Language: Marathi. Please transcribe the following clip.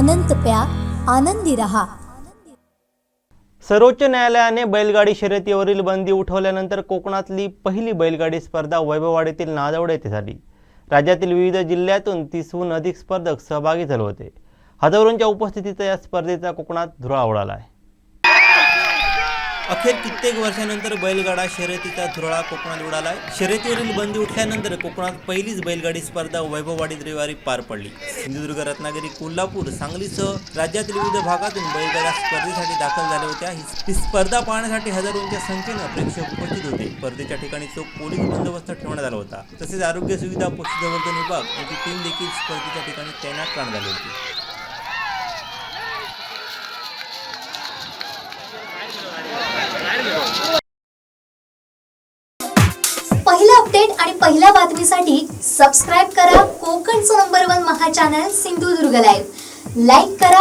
अनंत प्या, आनंदी रहा। सर्वोच्च न्यायालयाने बैलगाडी शर्यतीवरील बंदी उठवल्यानंतर कोकणातली पहिली बैलगाडी स्पर्धा वैभववाडीतील नादवडे येथे झाली। राज्यातील विविध जिल्ह्यातून 30हून अधिक स्पर्धक सहभागी झाले होते। हजारोंच्या उपस्थितीत या स्पर्धेचा कोकणात धुरा उडाला आहे। अखेर कित्येक वर्षानंतर बैलगाडा शर्यतीचा धुराळा कोकणात उडालाय। शर्यतीवरील बंदी उठल्यानंतर कोकणात पहिलीच बैलगाडी स्पर्धा वैभववाडीत रविवारी पार पडली। सिंधुदुर्ग, रत्नागिरी, कोल्हापूर, सांगलीसह राज्यातील विविध भागातून बैलगाडा स्पर्धेसाठी दाखल झाल्या होत्या। ही स्पर्धा पाहण्यासाठी हजारोंच्या संख्येने प्रेक्षक उपस्थित होते। स्पर्धेच्या ठिकाणी चोख पोलीस बंदोबस्त ठेवण्यात आला होता। तसेच आरोग्य सुविधा, पशुसंवर्धन विभाग यांची टीम देखील स्पर्धेच्या ठिकाणी तैनात करण्यात आली होती। पहिला अपडेट आणि पहिल्या बातमीसाठी सबस्क्राइब करा कोकणचं नंबर 1 महा चॅनल सिंधुदुर्ग लाईव्ह। लाईक करा,